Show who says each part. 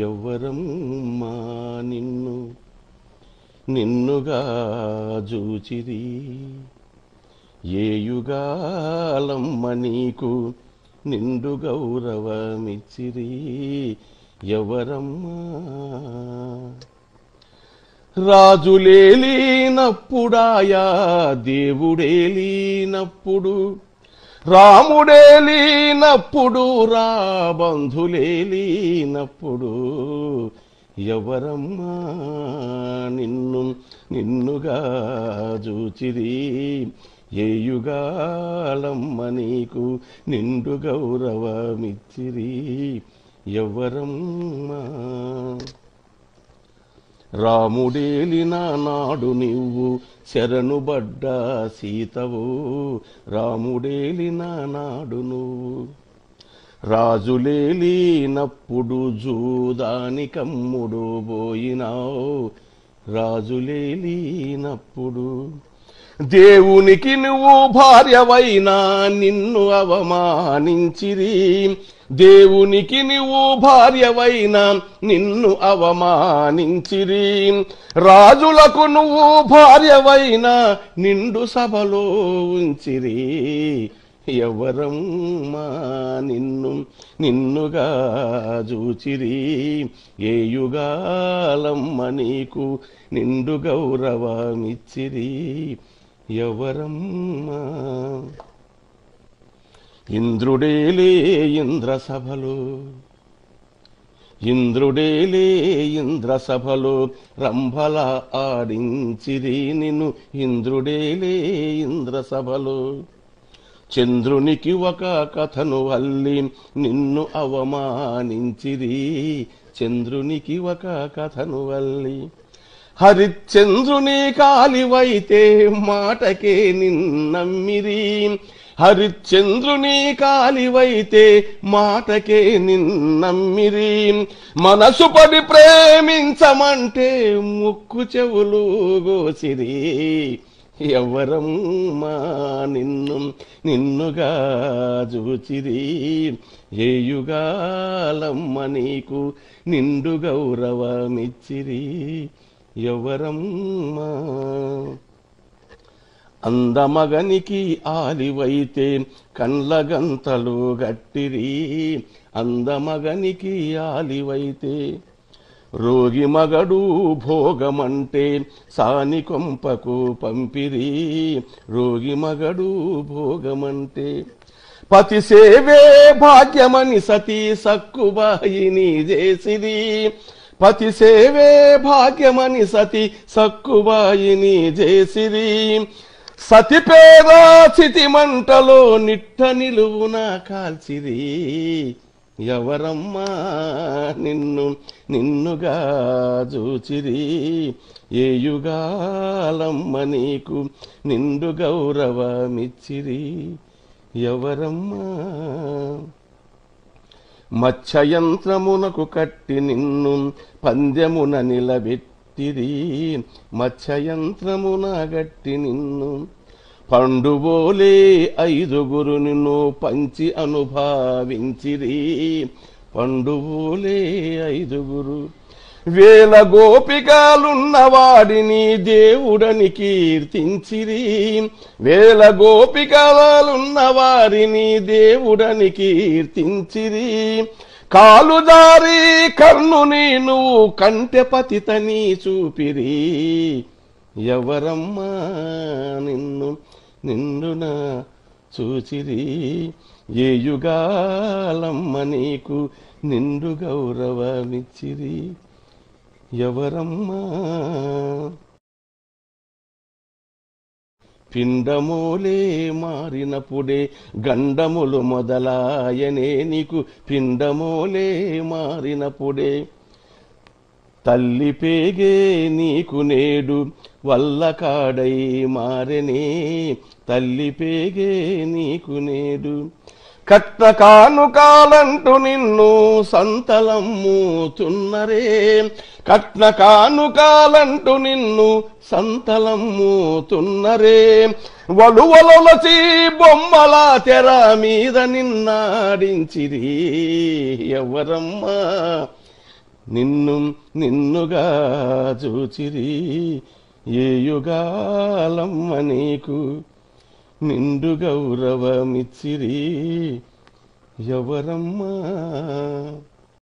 Speaker 1: ఎవ్వరమ్మా నిన్ను నిన్నుగా జూచిరి ఏ యుగాలమ్మ నీకు నిండు గౌరవమిచ్చిరి ఎవరమ్మా రాజులేలినప్పుడాయా దేవుడేలినప్పుడు రాముడేలినప్పుడు రా బంధులేలినప్పుడు ఎవరమ్మా నిన్ను నిన్నుగా జూచిరి ఏ యుగాలమ్మ నీకు నిండు గౌరవమిచ్చిరి ఎవరమ్మా రాముడేలిన నాడు నీవు శరణుబడ్డ సీతవు రాముడేలిన నాడు నువ్వు రాజులేలినప్పుడు జూదానికమ్ముడు పోయినావు రాజులేలినప్పుడు దేవునికి నువ్వు భార్యవైనా నిన్ను అవమానించిరి దేవునికి నువ్వు భార్యవైనా నిన్ను అవమానించిరి రాజులకు నువ్వు భార్యవైనా నిండు సభలో ఉంచిరి ఎవరమ్మా నిన్ను నిన్నుగా జూచిరి ఏ యుగాలమ్మ నీకు నిండు గౌరవమిచ్చిరి ఎవరమ్మా ఇంద్రుడేలే ఇంద్రసభలో ఇంద్రుడేలే ఇంద్రసభలో రంభల ఆడించిరి నిన్ను ఇంద్రుడేలే ఇంద్రసభలో చంద్రునికి ఒక కథను అల్లి నిన్ను అవమానించిరి చంద్రునికి ఒక కథను అల్లి హరిశ్చంద్రుని కాలివైతే మాటకే నిన్నమ్మిరి హరిశ్చంద్రుని కాలివైతే మాటకే నిన్నమ్మిరి మనసు పడి ప్రేమించమంటే ముక్కు చెవులు గోసిరి ఎవరమ్మా నిన్ను నిన్నుగా జూచిరి ఏ యుగాలమ్మ నీకు నిండు గౌరవమిచ్చిరి ఎవరమ్మా అందమగనికి ఆలివైతే కండ్లగంతలు గట్టిరి అందమగనికి ఆలివైతే రోగి మగడు భోగమంటే సాని కొంపకు పంపిరి రోగి మగడు భోగమంటే పతి సేవే భాగ్యమని సతీ సక్కుబాయిని చేసిరి పతి సేవే భాగ్యమని సతి సక్కుబాయిని చేసిరి సతి పేద చితి మంటలో నిట్ట నిలువున కాల్చిరి ఎవరమ్మా నిన్ను నిన్నుగా జూచిరి ఏ యుగాలమ్మ నీకు నిండు గౌరవమిచ్చిరి ఎవరమ్మా మత్స్యయంత్రమునకు కట్టి నిన్ను పందెమున నిలబెట్టిరి మత్స్యయంత్రమున గట్టి నిన్ను పండుబోలే ఐదుగురు నిన్ను పంచి అనుభవించిరి పండుబోలే ఐదుగురు వేల గోపికలున్నవాడిని దేవుడని కీర్తించిరి వేల గోపికలున్నవారిని దేవుడని కీర్తించిరి కాలు దారి కర్ణుని నువ్వు కంటె పతితని చూపిరి ఎవరమ్మా నిన్ను నిన్నున చూచిరి ఏ యుగాలమ్మ నీకు నిండు గౌరవమిచ్చిరి ఎవరమ్మా పిండమూలే మారినప్పుడే గండములు మొదలాయనే నీకు పిండమూలే మారినప్పుడే తల్లి పేగే నీకు నేడు వల్ల కాడై మారెనే తల్లి పేగే నీకు నేడు కట్న కానుకాలంటూ నిన్ను సంతలమ్ముతున్నరే కట్న కానుకాలంటూ నిన్ను సంతలమ్ముతున్నరే వలువలొలచి బొమ్మల తెర మీద నిన్నాడించిరి ఎవరమ్మా నిన్ను నిన్నుగా చూచిరి ఏ యుగాలమ్మ నీకు నిండు గౌరవమిచ్చిరి ఎవరమ్మా.